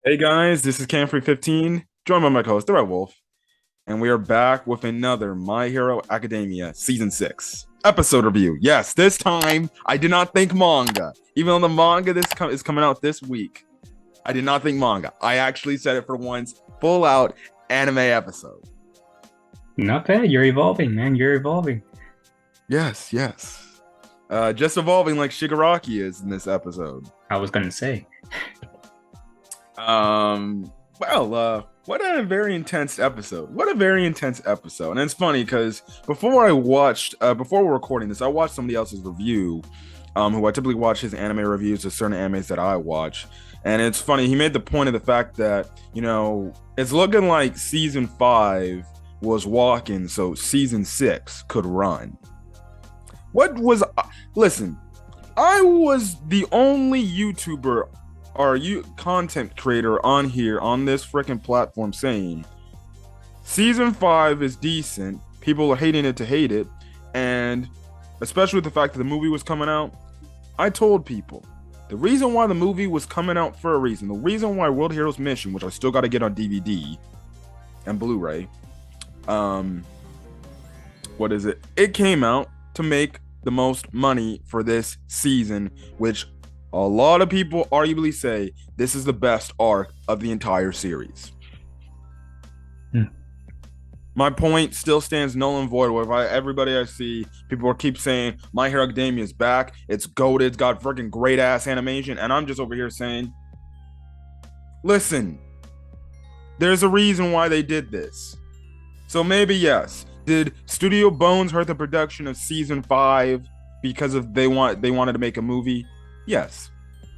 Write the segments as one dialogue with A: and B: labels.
A: Hey guys, this is Camfrey15, joined by my co-host, the Red Wolf, and we are back with another My Hero Academia Season 6 episode review. Yes, this time I did not think manga. Even though the manga is coming out this week, I did not think manga. I actually said it for once, full out anime episode.
B: Not bad. You're evolving, man. You're evolving.
A: Yes, yes. Just evolving like Shigiraki is in this episode.
B: I was gonna say.
A: What a very intense episode. What a very intense episode. And it's funny because before we're recording this, I watched somebody else's review, who I typically watch his anime reviews of certain animes that I watch. And it's funny, he made the point of the fact that, it's looking like season 5 was walking, so season 6 could run. Listen, I was the only YouTuber or content creator on here on this freaking platform saying season 5 is decent, people are hating it to hate it, and especially with the fact that the movie was coming out, I told people the reason why the movie was coming out for a reason, the reason why World Heroes Mission, which I still got to get on DVD and Blu-ray, it came out to make the most money for this season, which a lot of people arguably say this is the best arc of the entire series. My point still stands null and void. Everybody I see, people keep saying My Hero Academia is back. It's goated. It's got freaking great ass animation, and I'm just over here saying, listen, there's a reason why they did this. So maybe yes, did Studio Bones hurt the production of season 5 because they wanted to make a movie? Yes.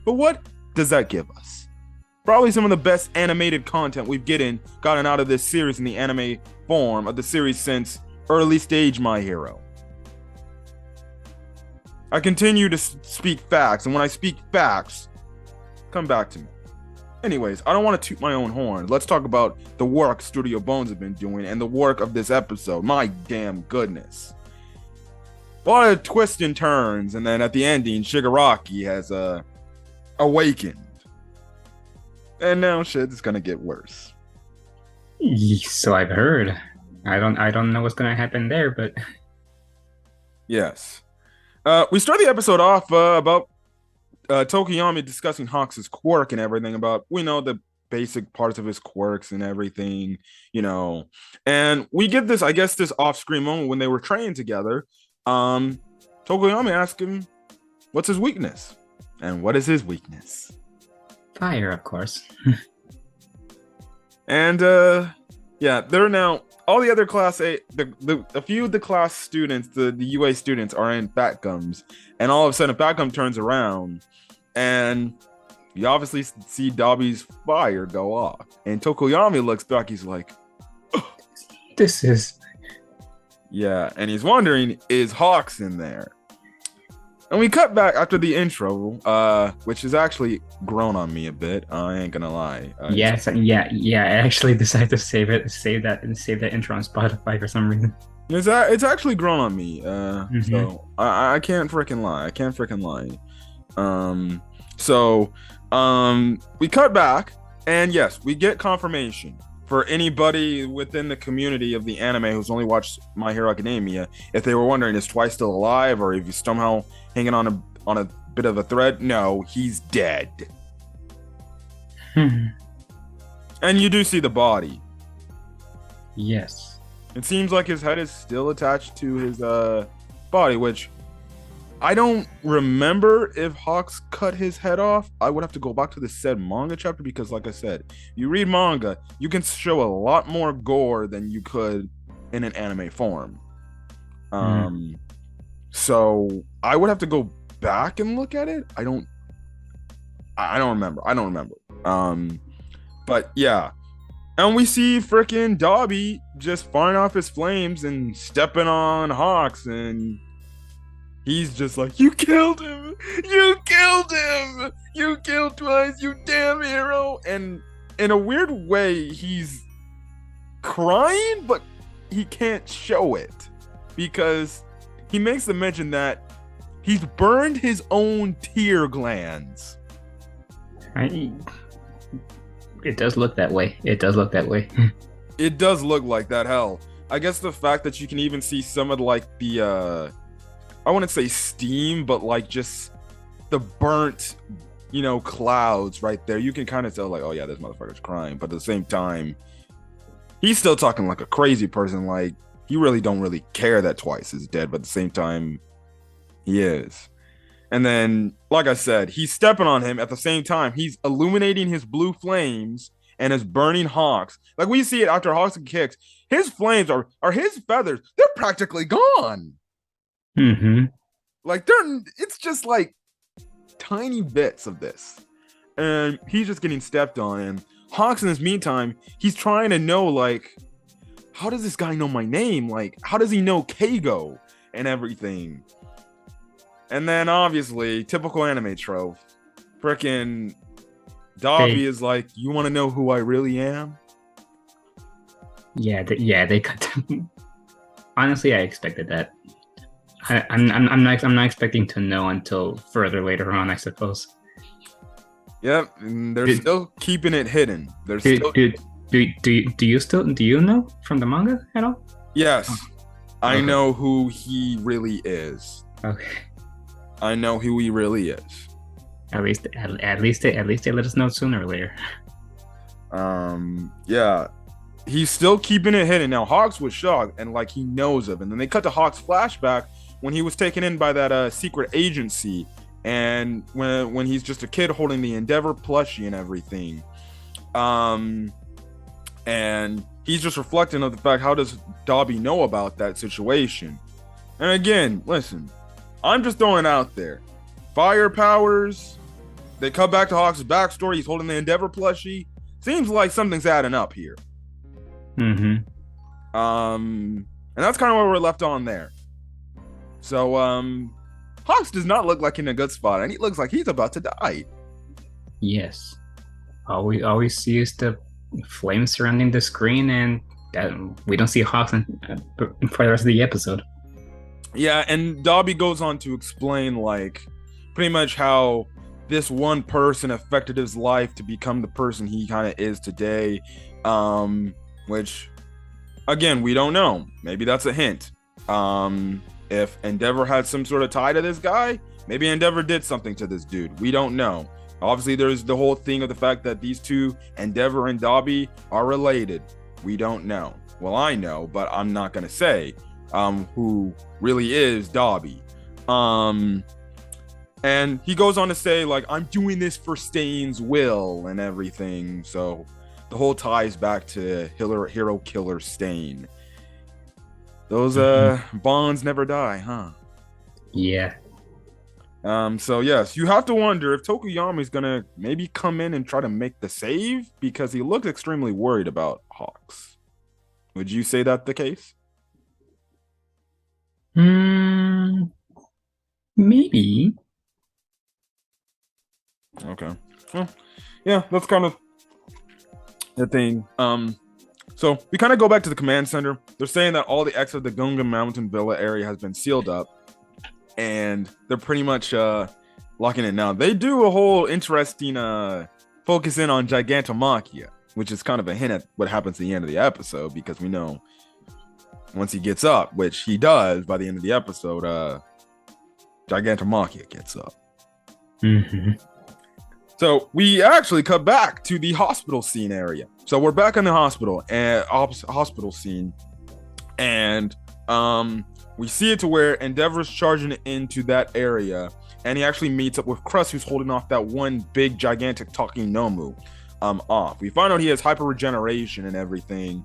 A: But what does that give us? Probably some of the best animated content we've gotten out of this series in the anime form of the series since early stage My Hero. I continue to speak facts, and when I speak facts, come back to me. Anyways, I don't want to toot my own horn. Let's talk about the work Studio Bones have been doing and the work of this episode. My damn goodness. A lot of twists and turns, and then at the ending, Shigiraki has awakened. And now shit's gonna get worse.
B: So I've heard. I don't know what's gonna happen there, but
A: Yes. We start the episode off about Tokiyami discussing Hawks' quirk and everything about, we know the basic parts of his quirks and everything, and we get this, I guess, this off-screen moment when they were training together. Tokiyami asked him, what's his weakness? And what is his weakness?
B: fire, of course.
A: And they're now all the other class A, a few of the class students, the UA students are in Fat Gums, and all of a sudden Fat Gum turns around and you obviously see Dobby's fire go off. And Tokoyami looks back, he's like,
B: This is
A: yeah, and he's wondering, is Hawks in there? And we cut back after the intro, which has actually grown on me a bit. I ain't gonna lie.
B: yeah. I actually decided to save that intro on Spotify for some reason.
A: It's actually grown on me. So I can't freaking lie. We cut back, and yes, we get confirmation for anybody within the community of the anime who's only watched My Hero Academia. If they were wondering, is Twice still alive, or if he's somehow hanging on a bit of a thread? No, he's dead. And you do see the body.
B: Yes.
A: It seems like his head is still attached to his body, which I don't remember if Hawks cut his head off. I would have to go back to the said manga chapter because, like I said, you read manga, you can show a lot more gore than you could in an anime form. So I would have to go back and look at it. I don't remember. But yeah. And we see freaking Dobby just firing off his flames and stepping on Hawks, and he's just like, you killed him! You killed him! You killed Twice, you damn hero! And in a weird way, he's crying, but he can't show it. Because he makes the mention that he's burned his own tear glands.
B: It does look that way. It does look that way.
A: It does look like that. Hell, I guess the fact that you can even see some of like the I wouldn't say steam, but like just the burnt, clouds right there. You can kind of tell like, oh yeah, this motherfucker's crying, but at the same time, he's still talking like a crazy person. Like he really don't really care that Twice is dead, but at the same time, he is. And then, like I said, he's stepping on him. At the same time, he's illuminating his blue flames and is burning Hawks. Like we see it after Hawks kicks. His flames are his feathers. They're practically gone.
B: Mm-hmm.
A: Like it's just like tiny bits of this. And he's just getting stepped on. And Hawks, in this meantime, he's trying to know, like, how does this guy know my name? Like, how does he know Kago and everything? And then, obviously, typical anime trope. Frickin' Dobby is like, you want to know who I really am?
B: Yeah, they cut. Honestly, I expected that. I'm not expecting to know until further later on, I suppose.
A: Yep, and they're still keeping it hidden. They're still.
B: Do you know from the manga at all?
A: Yes, I
B: Okay.
A: know who he really is.
B: Okay.
A: I know who he really is.
B: At least they let us know sooner or later.
A: Yeah, he's still keeping it hidden. Now Hawks was shocked and like he knows of, and then they cut to Hawks flashback when he was taken in by that secret agency, and when he's just a kid holding the Endeavor plushie and everything, and he's just reflecting of the fact, how does Dobby know about that situation? And again, listen, I'm just throwing it out there. Fire powers. They cut back to Hawks' backstory. He's holding the Endeavor plushie. Seems like something's adding up here.
B: Mm-hmm.
A: And that's kind of where we're left on there. So, Hawks does not look like in a good spot, and he looks like he's about to die.
B: Yes. All we see is the flames surrounding the screen, and we don't see Hawks for the rest of the episode.
A: Yeah, and Dobby goes on to explain, like, pretty much how this one person affected his life to become the person he kind of is today. Which, again, we don't know. Maybe that's a hint. If Endeavor had some sort of tie to this guy, maybe Endeavor did something to this dude. We don't know. Obviously, there's the whole thing of the fact that these two, Endeavor and Dobby, are related. We don't know. Well, I know, but I'm not going to say who really is Dobby. And he goes on to say, like, I'm doing this for Stain's will and everything. So the whole ties back to hero killer Stain. Those bonds never die, huh?
B: Yeah.
A: So yes, you have to wonder if Tokuyami's gonna maybe come in and try to make the save, because he looks extremely worried about Hawks. Would you say that the case?
B: Maybe.
A: Okay. Well, yeah, that's kind of the thing. So we kind of go back to the command center. They're saying that all the exits of the Gunga Mountain Villa area has been sealed up, and they're pretty much locking it now. They do a whole interesting focus in on Gigantomachia, which is kind of a hint at what happens at the end of the episode, because we know once he gets up, which he does by the end of the episode, Gigantomachia gets up.
B: Mm-hmm.
A: So we actually cut back to the hospital scene area. So we're back in the hospital and hospital scene, and we see it to where Endeavor's charging into that area, and he actually meets up with Crust, who's holding off that one big gigantic talking Nomu off. We find out he has hyper regeneration and everything,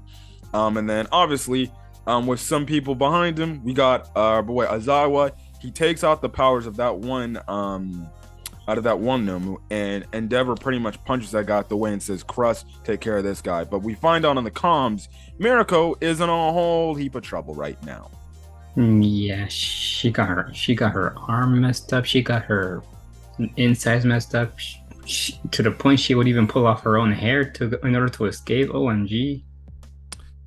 A: and then obviously with some people behind him, we got our boy Azawa. He takes out the powers of that one out of that one Nomu, and Endeavor pretty much punches that guy out the way and says, Crust, take care of this guy. But we find out on the comms, Mirako is in a whole heap of trouble right now.
B: Yeah, she got her arm messed up. She got her insides messed up. To the point she would even pull off her own hair in order to escape. OMG.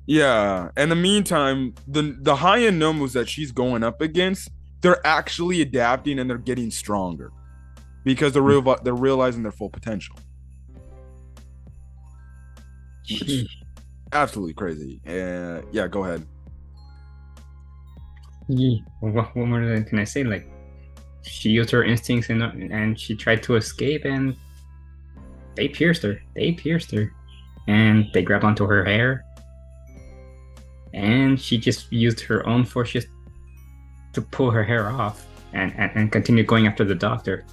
A: Yeah, in the meantime, the high-end Nomus that she's going up against, they're actually adapting and they're getting stronger, because they're realizing their full potential.
B: She,
A: Absolutely crazy. Yeah, go ahead.
B: what more can I say? Like, she used her instincts and she tried to escape, and they pierced her. They pierced her, and they grabbed onto her hair, and she just used her own forces to pull her hair off and continue going after the doctor.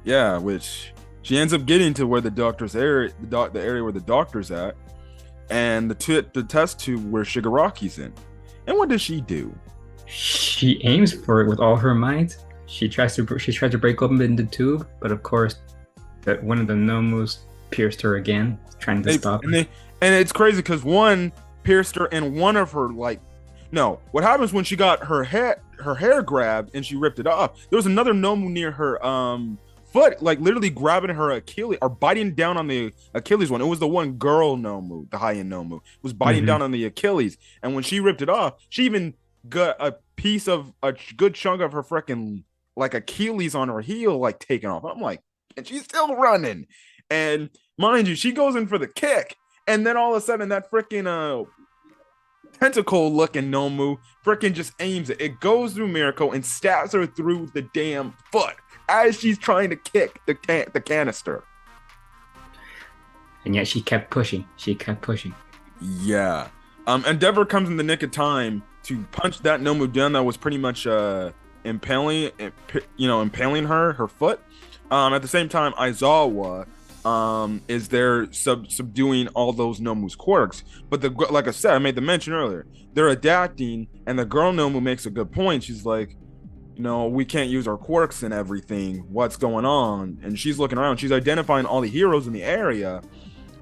A: Yeah, which she ends up getting to where the doctor's area, the area where the doctor's at, and the test tube where Shigaraki's in. And what does she do?
B: She aims for it with all her might. She tries to break open the tube, but of course, one of the Nomus pierced her again, trying to stop her.
A: And it's crazy because one pierced her in one of her no. What happens when she got her hair grabbed and she ripped it off? There was another Nomu near her foot, like literally grabbing her Achilles or biting down on the Achilles one. It was the one girl Nomu, the high-end Nomu, was biting down on the Achilles. And when she ripped it off, she even got a piece of a good chunk of her freaking like Achilles on her heel, like taken off. I'm like, and she's still running. And mind you, she goes in for the kick, and then all of a sudden that freaking tentacle looking Nomu freaking just aims it. It goes through Mirko and stabs her through the damn foot as she's trying to kick the canister.
B: And yet she kept pushing. She kept pushing.
A: Yeah. Endeavor comes in the nick of time to punch that Nomu down that was pretty much impaling her foot. At the same time, Aizawa is there subduing all those Nomu's quirks. But like I said, I made the mention earlier, they're adapting, and the girl Nomu makes a good point. She's like, we can't use our quirks and everything. What's going on? And she's looking around. She's identifying all the heroes in the area.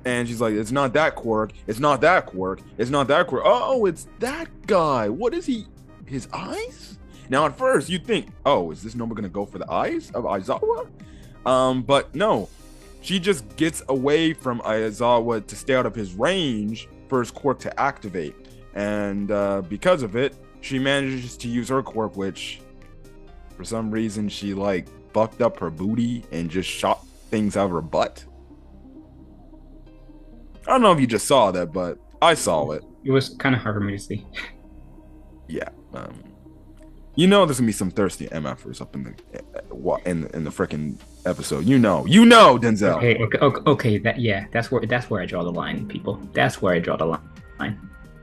A: And she's like, it's not that quirk. It's not that quirk. It's not that quirk. Oh, it's that guy. What is he? His eyes? Now, at first, you'd think, oh, is this Nomu going to go for the eyes of Aizawa? But no. She just gets away from Aizawa to stay out of his range for his quirk to activate. And because of it, she manages to use her quirk, which, for some reason, she, fucked up her booty and just shot things out of her butt. I don't know if you just saw that, but I saw it.
B: It was kind of hard for me to see.
A: Yeah. There's gonna be some thirsty MFers up in the freaking episode. Denzel.
B: Okay. That's where I draw the line, people. That's where I draw the line.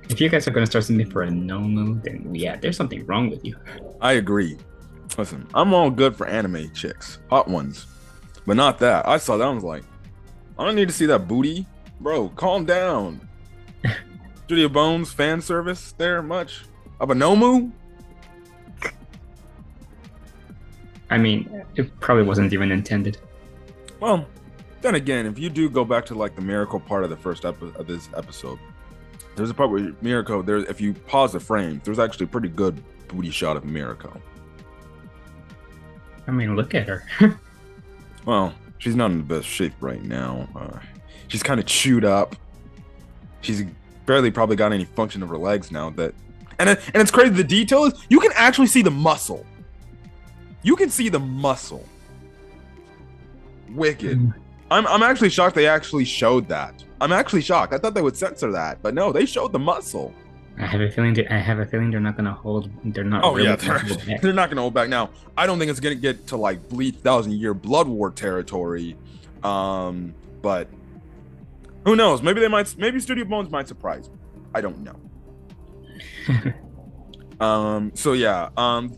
B: If you guys are gonna start something for a Nomu, then yeah, there's something wrong with you.
A: I agree. Listen, I'm all good for anime chicks, hot ones, but not that. I saw that, I was like, I don't need to see that booty. Bro, calm down. Studio Bones fan service there much of a Nomu?
B: I mean, it probably wasn't even intended.
A: Well, then again, if you do go back to the miracle part of the first of this episode, there's a part where Mirko, if you pause the frame, there's actually a pretty good booty shot of Mirko.
B: I mean, look at her.
A: Well, she's not in the best shape right now. She's kind of chewed up. She's barely probably got any function of her legs now. And it's crazy. The detail is you can actually see the muscle. You can see the muscle. Wicked. I'm actually shocked they actually showed that. I'm actually shocked. I thought they would censor that, but no, they showed the muscle.
B: I have a feeling they're not gonna hold. They're not.
A: Oh really yeah, they're not gonna hold back. Now, I don't think it's gonna get to Bleach 1,000-year Blood War territory. But who knows? Maybe Studio Bones might surprise me. I don't know. So yeah.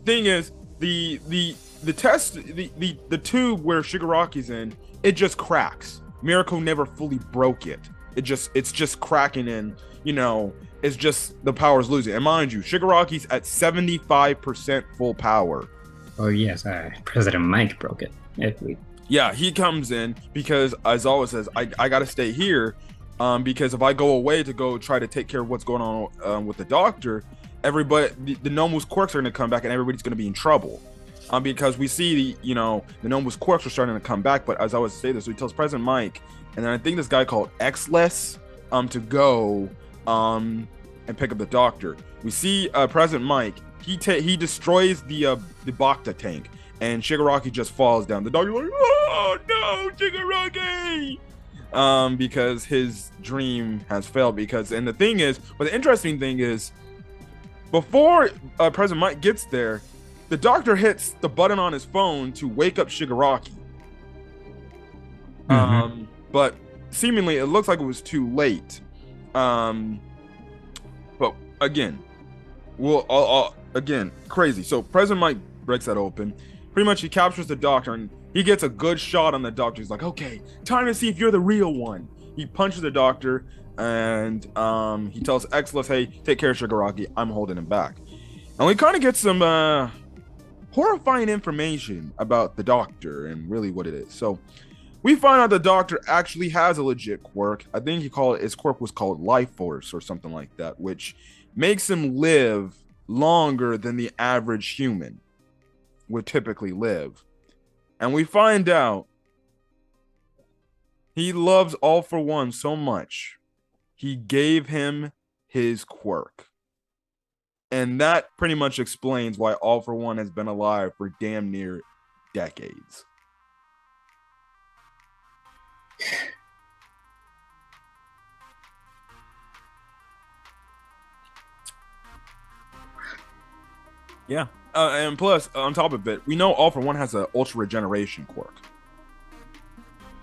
A: Thing is, the test, the tube where Shigaraki's in, it just cracks. Mirko never fully broke it. It's just cracking in, it's just the power's losing. And mind you, Shigaraki's at 75% full power.
B: Oh yes, President Mike broke it.
A: Yeah, he comes in because, as always says, I gotta stay here, because if I go away to go try to take care of what's going on with the doctor, everybody, the Nomu's quirks are gonna come back and everybody's gonna be in trouble. Because we see the Nomu's quirks are starting to come back, but as I always say this, so he tells President Mike, and then I think this guy called Xless, to go, and pick up the doctor. We see President Mike. He destroys the Bacta tank, and Shigaraki just falls down. The doctor's like, "Oh no, Shigaraki!" because his dream has failed. And the interesting thing is, before President Mike gets there, the doctor hits the button on his phone to wake up Shigaraki. But seemingly it looks like it was too late. But again, crazy. So President Mike breaks that open. Pretty much he captures the doctor and he gets a good shot on the doctor. He's like, okay, time to see if you're the real one. He punches the doctor and he tells Exless, hey, take care of Shigaraki. I'm holding him back. And we kind of get some horrifying information about the doctor and really what it is. So we find out the doctor actually has a legit quirk. I think his quirk was called Life Force or something like that, which makes him live longer than the average human would typically live. And we find out he loves All For One so much, he gave him his quirk. And that pretty much explains why All For One has been alive for damn near decades. Yeah. And plus, on top of it, we know All For One has an ultra regeneration quirk.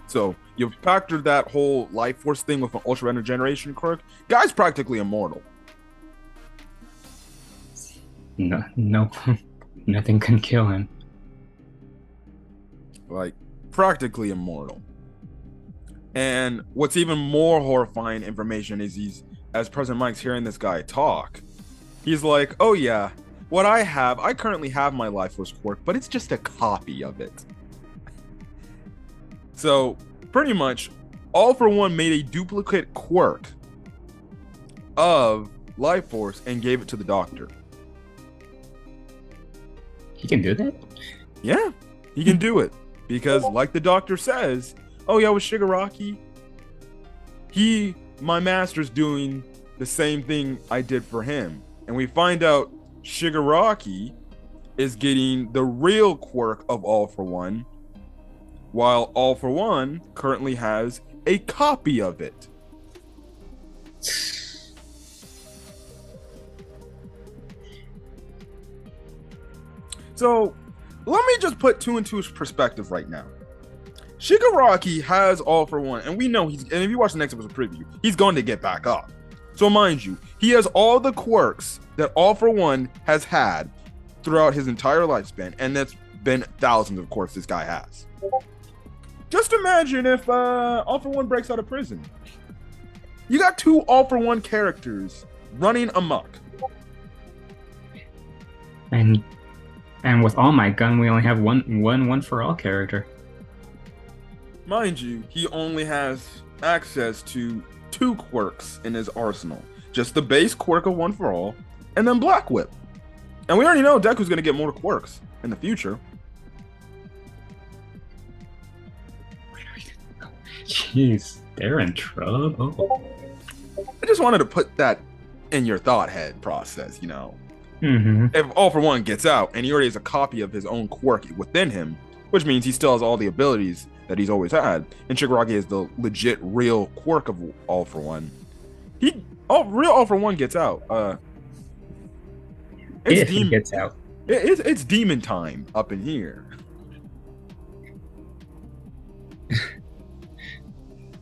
A: So you factor that whole life force thing with an ultra regeneration quirk, guy's practically immortal.
B: No, nothing can kill him.
A: Like, practically immortal. And what's even more horrifying information is as President Mike's hearing this guy talk, he's like, oh yeah, I currently have my Life Force quirk, but it's just a copy of it. So, pretty much, All For One made a duplicate quirk of Life Force and gave it to the doctor.
B: He can do that?
A: Yeah, he can do it. Because, like the doctor says, oh yeah, with Shigaraki, my master's doing the same thing I did for him. And we find out Shigaraki is getting the real quirk of All For One, while All For One currently has a copy of it. So, let me just put two and two perspective right now. Shigaraki has All For One, and we know and if you watch the next episode preview, he's going to get back up. So mind you, he has all the quirks that All For One has had throughout his entire lifespan, and that's been thousands of quirks this guy has. Just imagine if All For One breaks out of prison. You got two All For One characters running amok.
B: And with All Might Gun, we only have one for all character.
A: Mind you, he only has access to 2 quirks in his arsenal. Just the base quirk of One For All, and then Black Whip. And we already know Deku's going to get more quirks in the future.
B: Jeez, they're in trouble.
A: I just wanted to put that in your thought head process, you know.
B: Mm-hmm.
A: If All For One gets out, and he already has a copy of his own quirk within him, which means he still has all the abilities that he's always had, and Shigaraki is the legit real quirk of All For One. Real All For One gets out.
B: He gets out.
A: It's demon time up in here.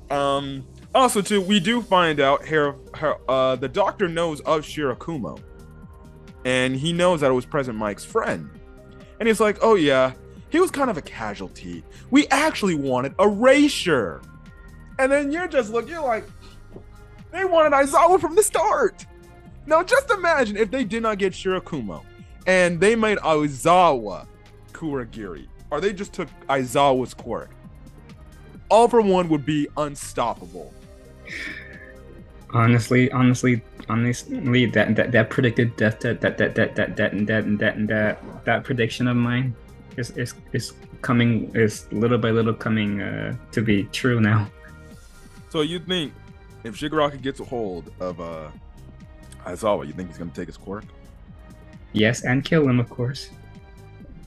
A: Also, too, we do find out the doctor knows of Shirakumo, and he knows that it was President Mike's friend, and he's like, "Oh yeah, he was kind of a casualty. We actually wanted erasure." And then you're like, they wanted Aizawa from the start. Now, just imagine if they did not get Shirakumo, and they made Aizawa Kuragiri, or they just took Aizawa's quirk. All For One would be unstoppable.
B: Honestly, that predicted death, that prediction of mine is coming, is little by little coming to be true now.
A: So you think if Shigaraki gets a hold of Aizawa, you think he's gonna take his quirk?
B: Yes, and kill him, of course.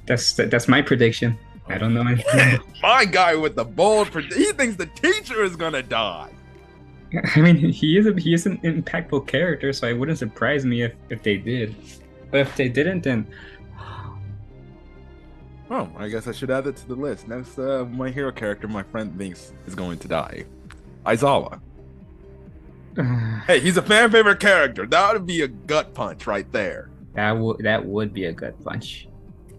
B: That's my prediction. I don't know anything about.
A: My guy with the bold, he thinks the teacher is gonna die.
B: I mean, he is an impactful character, so it wouldn't surprise me if they did. But if they didn't, then
A: Oh, I guess I should add it to the list. Next, my hero character my friend thinks is going to die. Aizawa. Hey, he's a fan favorite character. That would be a gut punch right there.
B: that would be a gut punch.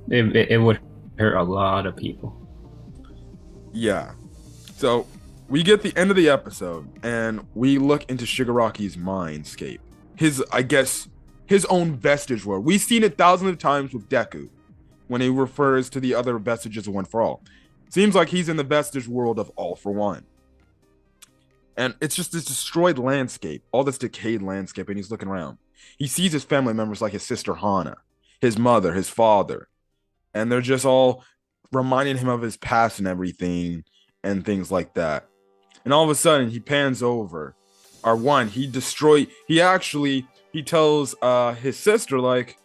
B: It would hurt a lot of people.
A: Yeah. So we get the end of the episode and we look into Shigaraki's mindscape. I guess, his own vestige world. We've seen it thousands of times with Deku when he refers to the other vestiges of One for All. Seems like he's in the vestige world of All for One. And it's just this destroyed landscape, all this decayed landscape, and he's looking around. He sees his family members like his sister Hana, his mother, his father, and they're just all reminding him of his past and everything and things like that. And all of a sudden, he pans over. He tells his sister, like,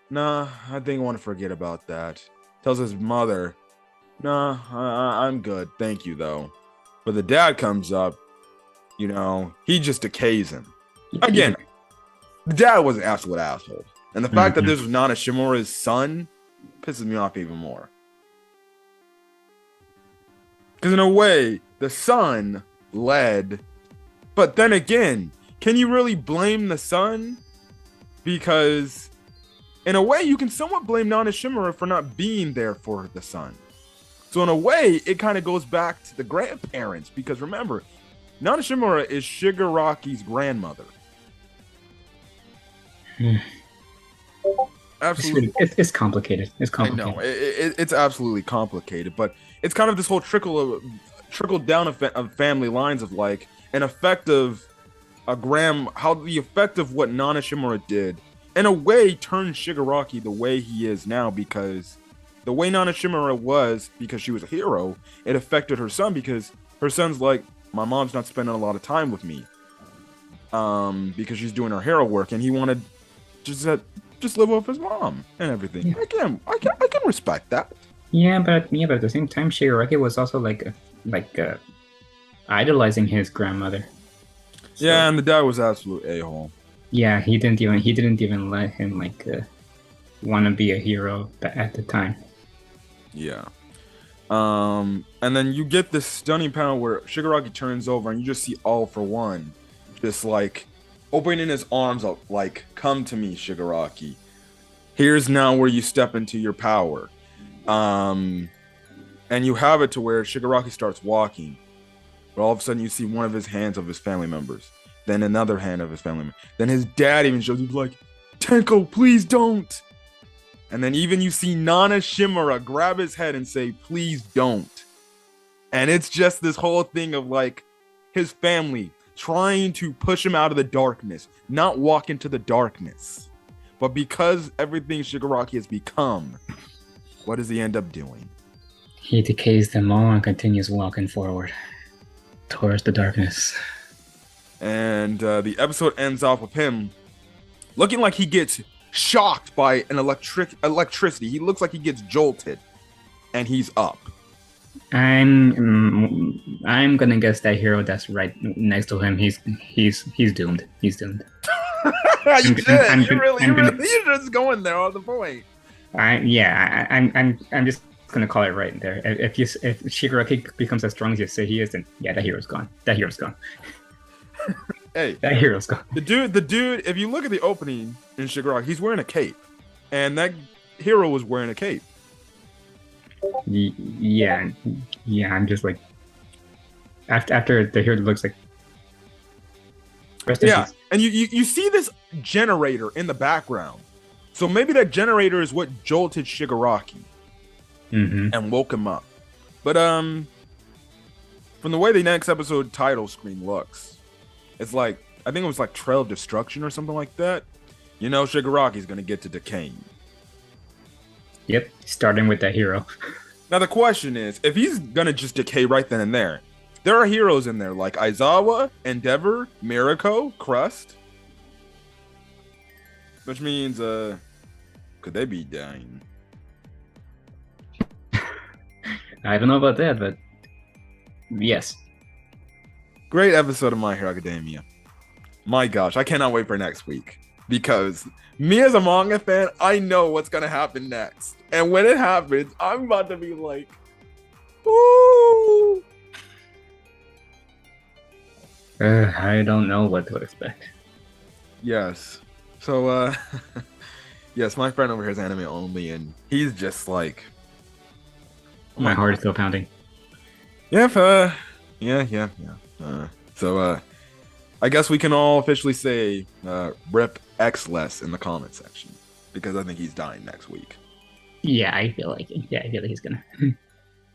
A: nah, I think I want to forget about that. Tells his mother, nah, I'm good. Thank you, though. But the dad comes up, he just decays him. Again, the dad was an absolute asshole. And the fact that this was Nana Shimura's son pisses me off even more. Because in a way, the son led. But then again, can you really blame the son? Because in a way, you can somewhat blame Nana Shimura for not being there for the son. So in a way, it kind of goes back to the grandparents. Because remember, Nana Shimura is Shigaraki's grandmother. Absolutely.
B: It's complicated. It's complicated.
A: I know. It's absolutely complicated. But it's kind of this whole trickle down of family lines of like an effect of how the effect of what Nana Shimura did in a way turned Shigaraki the way he is now, because the way Nana Shimura was, because she was a hero, it affected her son, because her son's like, my mom's not spending a lot of time with me because she's doing her hero work, and he wanted just live with his mom and everything. Yeah. I can respect that.
B: Yeah, but at the same time, Shigaraki was also like idolizing his grandmother. So,
A: yeah, and the dad was absolute a-hole.
B: Yeah, he didn't even let him want to be a hero at the time.
A: Yeah. And then you get this stunning panel where Shigaraki turns over and you just see All for One just like opening his arms up like, come to me, Shigaraki. Here's now where you step into your power. And you have it to where Shigaraki starts walking. But all of a sudden you see one of his hands of his family members. Then another hand of his family member. Then his dad even shows up like, Tenko, please don't. And then even you see Nana Shimura grab his head and say, please don't. And it's just this whole thing of like his family trying to push him out of the darkness, not walk into the darkness. But because everything Shigaraki has become, what does he end up doing?
B: He decays them all and continues walking forward towards the darkness.
A: And the episode ends off with him looking like he gets shocked by an electricity. He looks like he gets jolted, and he's up.
B: I'm gonna guess that hero that's right next to him. He's doomed. He's doomed.
A: You're just going there on the point.
B: I'm just gonna call it right there. If Shigaraki becomes as strong as you say he is, then yeah, that hero's gone. That hero's gone.
A: Hey,
B: that hero's gone.
A: The dude. If you look at the opening in Shigaraki, he's wearing a cape, and that hero was wearing a cape.
B: Yeah. I'm just like, after the hero looks like.
A: Yeah, and you see this generator in the background, so maybe that generator is what jolted Shigaraki and woke him up. But from the way the next episode title screen looks, it's like, I think it was like Trail of Destruction or something like that. Shigaraki's gonna get to decaying.
B: Yep, starting with that hero.
A: Now the question is, if he's gonna just decay right then and there are heroes in there like Aizawa, Endeavor, Mirako, Crust. Which means, could they be dying?
B: I don't know about that, but yes.
A: Great episode of My Hero Academia. My gosh, I cannot wait for next week. Because me as a manga fan, I know what's going to happen next. And when it happens, I'm about to be like, ooh.
B: I don't know what to expect.
A: Yes. So, yes, my friend over here is anime only, and he's just like,
B: My heart is still pounding.
A: yeah, yeah. So, I guess we can all officially say, rip X-less in the comment section, because I think he's dying next week.
B: Yeah, I feel like it. Yeah, I feel like he's gonna.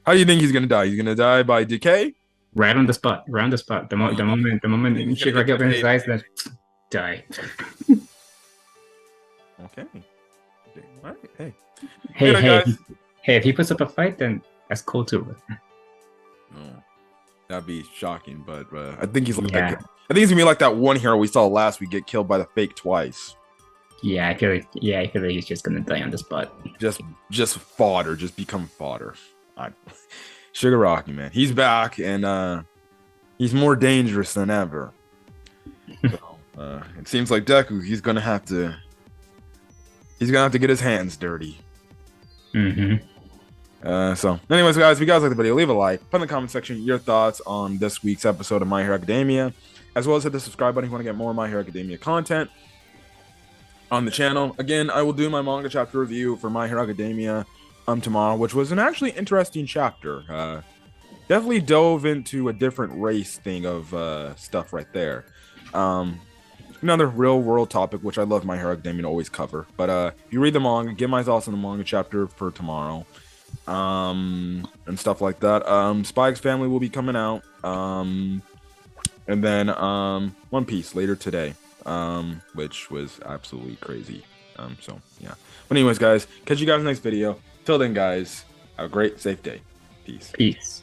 A: How do you think he's gonna die? He's gonna die by decay?
B: Right on the spot. Right on the spot. The moment
A: He's gonna
B: Shigaraki
A: get
B: opens his
A: decayed.
B: eyes, that die.
A: Okay. All right. Hey.
B: Hey,
A: Later,
B: hey,
A: guys.
B: hey! If he puts up a fight, then that's cool too.
A: Oh, that'd be shocking, but I think he's like
B: Yeah.
A: that. I think he's gonna be like that one hero we saw last week get killed by the fake twice.
B: Yeah, I feel like. Yeah, I feel like he's just gonna die on the spot.
A: Just fodder, just become fodder. Shigiraki, man, he's back and he's more dangerous than ever. So, it seems like Deku, he's gonna have to get his hands dirty. So, anyways, guys, if you guys like the video, leave a like, put in the comment section your thoughts on this week's episode of My Hero Academia, as well as hit the subscribe button if you want to get more My Hero Academia content on the channel. Again, I will do my manga chapter review for My Hero Academia tomorrow, which was an actually interesting chapter. Definitely dove into a different race thing of stuff right there. Another real world topic, which I love My Hero Academia to always cover. But if you read the manga, get my thoughts on the manga chapter for tomorrow. And stuff like that. Spy X Family will be coming out. And then One Piece later today. Which was absolutely crazy. So yeah. But anyways, guys, catch you guys in the next video. Till then, guys, have a great, safe day. Peace.
B: Peace.